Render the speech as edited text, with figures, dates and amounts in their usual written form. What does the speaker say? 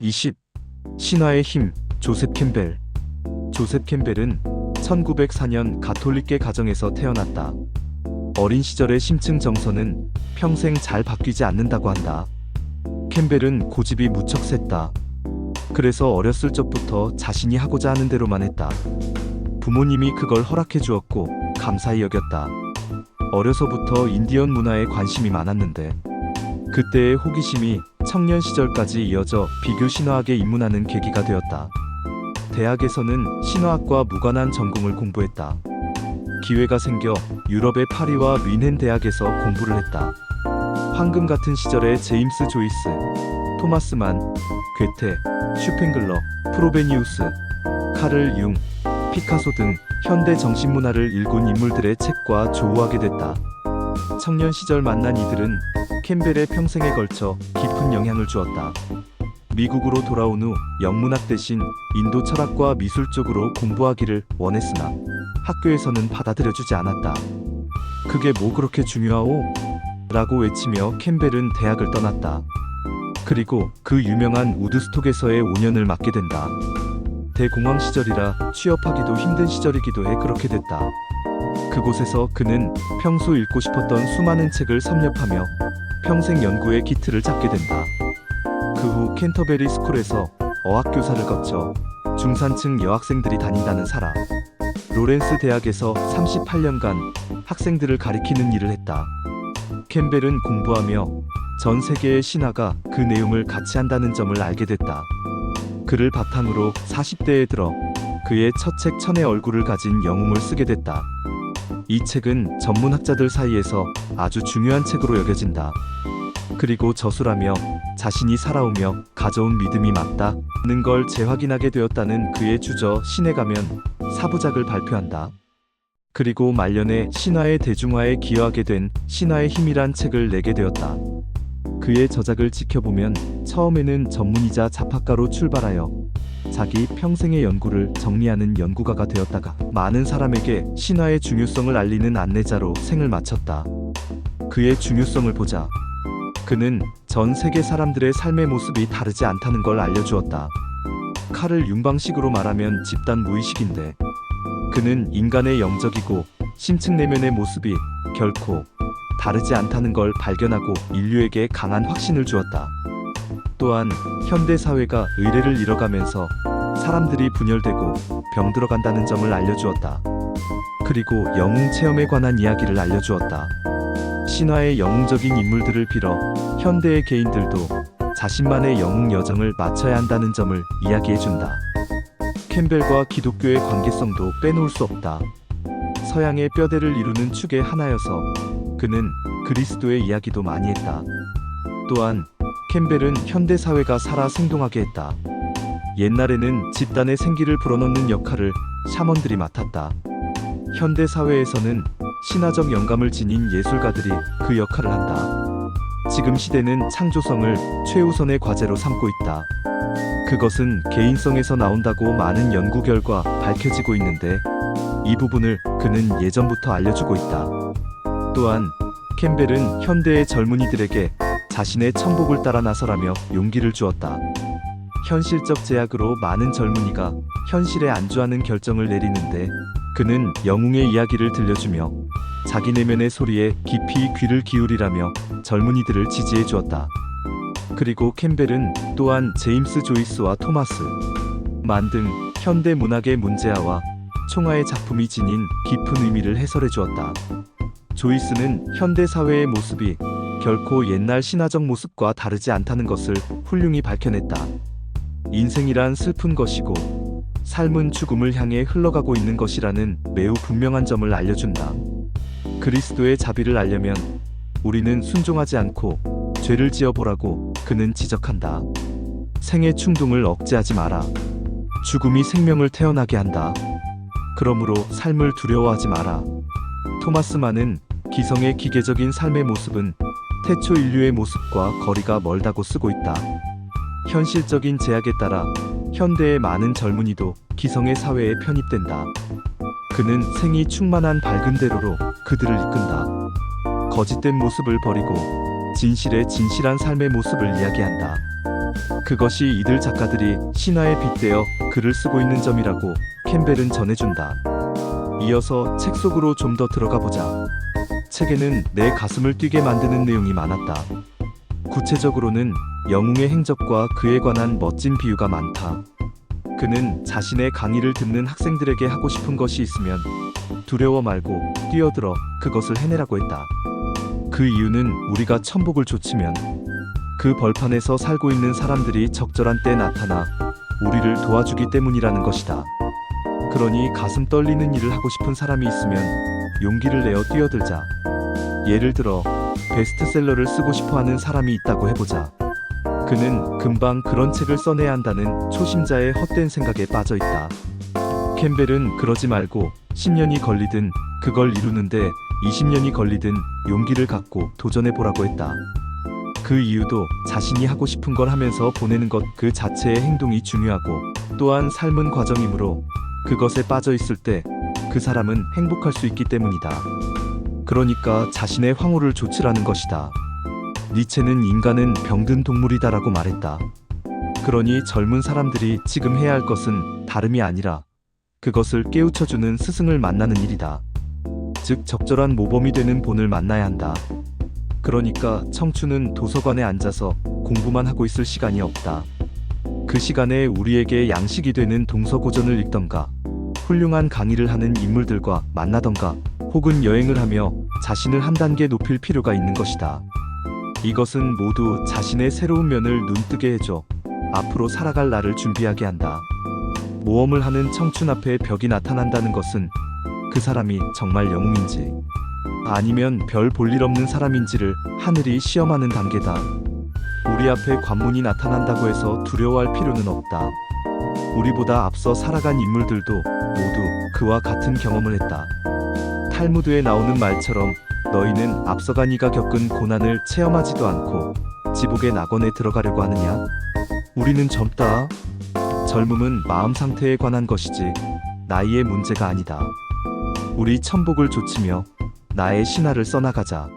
20. 신화의 힘, 조셉 캠벨. 조셉 캠벨은 1904년 가톨릭계 가정에서 태어났다. 어린 시절의 심층 정서는 평생 잘 바뀌지 않는다고 한다. 캠벨은 고집이 무척 셌다. 그래서 어렸을 적부터 자신이 하고자 하는 대로만 했다. 부모님이 그걸 허락해 주었고 감사히 여겼다. 어려서부터 인디언 문화에 관심이 많았는데 그때의 호기심이 청년 시절까지 이어져 비교 신화학에 입문하는 계기가 되었다. 대학에서는 신화학과 무관한 전공을 공부했다. 기회가 생겨 유럽의 파리와 뮌헨 대학에서 공부를 했다. 황금 같은 시절의 제임스 조이스, 토마스 만, 괴테, 슈팽글러, 프로베니우스, 카를 융, 피카소 등 현대 정신문화를 일군 인물들의 책과 조우하게 됐다. 청년 시절 만난 이들은 캠벨의 평생에 걸쳐 깊은 영향을 주었다. 미국으로 돌아온 후 영문학 대신 인도 철학과 미술 쪽으로 공부하기를 원했으나 학교에서는 받아들여주지 않았다. 그게 뭐 그렇게 중요하오? 라고 외치며 캠벨은 대학을 떠났다. 그리고 그 유명한 우드스톡에서의 5년을 맞게 된다. 대공황 시절이라 취업하기도 힘든 시절이기도 해 그렇게 됐다. 그곳에서 그는 평소 읽고 싶었던 수많은 책을 섭렵하며 평생 연구의 기틀을 잡게 된다. 그 후 캔터베리 스쿨에서 어학교사를 거쳐 중산층 여학생들이 다닌다는 사라 로렌스 대학에서 38년간 학생들을 가리키는 일을 했다. 캠벨은 공부하며 전 세계의 신화가 그 내용을 같이 한다는 점을 알게 됐다. 그를 바탕으로 40대에 들어 그의 첫 책 천의 얼굴을 가진 영웅을 쓰게 됐다. 이 책은 전문학자들 사이에서 아주 중요한 책으로 여겨진다. 그리고 저술하며 자신이 살아오며 가져온 믿음이 맞다는 걸 재확인하게 되었다는 그의 주저 신에 가면 4부작을 발표한다. 그리고 말년에 신화의 대중화에 기여하게 된 신화의 힘이란 책을 내게 되었다. 그의 저작을 지켜보면 처음에는 전문이자 잡학가로 출발하여 자기 평생의 연구를 정리하는 연구가가 되었다가 많은 사람에게 신화의 중요성을 알리는 안내자로 생을 마쳤다. 그의 중요성을 보자 그는 전 세계 사람들의 삶의 모습이 다르지 않다는 걸 알려주었다. 카를 융 방식으로 말하면 집단 무의식인데 그는 인간의 영적이고 심층 내면의 모습이 결코 다르지 않다는 걸 발견하고 인류에게 강한 확신을 주었다. 또한 현대 사회가 의례를 잃어가면서 사람들이 분열되고 병들어간다는 점을 알려주었다. 그리고 영웅 체험에 관한 이야기를 알려주었다. 신화의 영웅적인 인물들을 빌어 현대의 개인들도 자신만의 영웅 여정을 마쳐야 한다는 점을 이야기해준다. 캠벨과 기독교의 관계성도 빼놓을 수 없다. 서양의 뼈대를 이루는 축의 하나여서 그는 그리스도의 이야기도 많이 했다. 또한 캠벨은 현대 사회가 살아 생동하게 했다. 옛날에는 집단의 생기를 불어넣는 역할을 샤먼들이 맡았다. 현대 사회에서는 신화적 영감을 지닌 예술가들이 그 역할을 한다. 지금 시대는 창조성을 최우선의 과제로 삼고 있다. 그것은 개인성에서 나온다고 많은 연구 결과 밝혀지고 있는데 이 부분을 그는 예전부터 알려주고 있다. 또한 캠벨은 현대의 젊은이들에게 자신의 천복을 따라 나서라며 용기를 주었다. 현실적 제약으로 많은 젊은이가 현실에 안주하는 결정을 내리는데 그는 영웅의 이야기를 들려주며 자기 내면의 소리에 깊이 귀를 기울이라며 젊은이들을 지지해 주었다. 그리고 캠벨은 또한 제임스 조이스와 토마스 만 등 현대 문학의 문제아와 총화의 작품이 지닌 깊은 의미를 해설해 주었다. 조이스는 현대 사회의 모습이 결코 옛날 신화적 모습과 다르지 않다는 것을 훌륭히 밝혀냈다. 인생이란 슬픈 것이고 삶은 죽음을 향해 흘러가고 있는 것이라는 매우 분명한 점을 알려준다. 그리스도의 자비를 알려면 우리는 순종하지 않고 죄를 지어보라고 그는 지적한다. 생의 충동을 억제하지 마라. 죽음이 생명을 태어나게 한다. 그러므로 삶을 두려워하지 마라. 토마스 만은 기성의 기계적인 삶의 모습은 태초 인류의 모습과 거리가 멀다고 쓰고 있다. 현실적인 제약에 따라 현대의 많은 젊은이도 기성의 사회에 편입된다. 그는 생이 충만한 밝은 대로로 그들을 이끈다. 거짓된 모습을 버리고 진실의 진실한 삶의 모습을 이야기한다. 그것이 이들 작가들이 신화에 빗대어 글을 쓰고 있는 점이라고 캠벨은 전해준다. 이어서 책 속으로 좀 더 들어가 보자. 책에는 내 가슴을 뛰게 만드는 내용이 많았다. 구체적으로는 영웅의 행적과 그에 관한 멋진 비유가 많다. 그는 자신의 강의를 듣는 학생들에게 하고 싶은 것이 있으면 두려워 말고 뛰어들어 그것을 해내라고 했다. 그 이유는 우리가 천복을 좇으면 그 벌판에서 살고 있는 사람들이 적절한 때에 나타나 우리를 도와주기 때문이라는 것이다. 그러니 가슴 떨리는 일을 하고 싶은 사람이 있으면 용기를 내어 뛰어들자. 예를 들어 베스트셀러를 쓰고 싶어하는 사람이 있다고 해보자. 그는 금방 그런 책을 써내야 한다는 초심자의 헛된 생각에 빠져 있다. 캠벨은 그러지 말고 10년이 걸리든 그걸 이루는데 20년이 걸리든 용기를 갖고 도전해보라고 했다. 그 이유도 자신이 하고 싶은 걸 하면서 보내는 것 그 자체의 행동이 중요하고 또한 삶은 과정이므로 그것에 빠져 있을 때 그 사람은 행복할 수 있기 때문이다. 그러니까 자신의 황홀을 좇으라는 것이다. 니체는 인간은 병든 동물이다라고 말했다. 그러니 젊은 사람들이 지금 해야 할 것은 다름이 아니라 그것을 깨우쳐주는 스승을 만나는 일이다. 즉 적절한 모범이 되는 본을 만나야 한다. 그러니까 청춘은 도서관에 앉아서 공부만 하고 있을 시간이 없다. 그 시간에 우리에게 양식이 되는 동서고전을 읽던가 훌륭한 강의를 하는 인물들과 만나던가 혹은 여행을 하며 자신을 한 단계 높일 필요가 있는 것이다. 이것은 모두 자신의 새로운 면을 눈뜨게 해줘 앞으로 살아갈 나를 준비하게 한다. 모험을 하는 청춘 앞에 벽이 나타난다는 것은 그 사람이 정말 영웅인지 아니면 별 볼 일 없는 사람인지를 하늘이 시험하는 단계다. 우리 앞에 관문이 나타난다고 해서 두려워할 필요는 없다. 우리보다 앞서 살아간 인물들도 모두 그와 같은 경험을 했다. 탈무드에 나오는 말처럼 너희는 앞서간 이가 겪은 고난을 체험하지도 않고 지복의 낙원에 들어가려고 하느냐? 우리는 젊다. 젊음은 마음 상태에 관한 것이지 나이의 문제가 아니다. 우리 천복을 좇으며 나의 신화를 써나가자.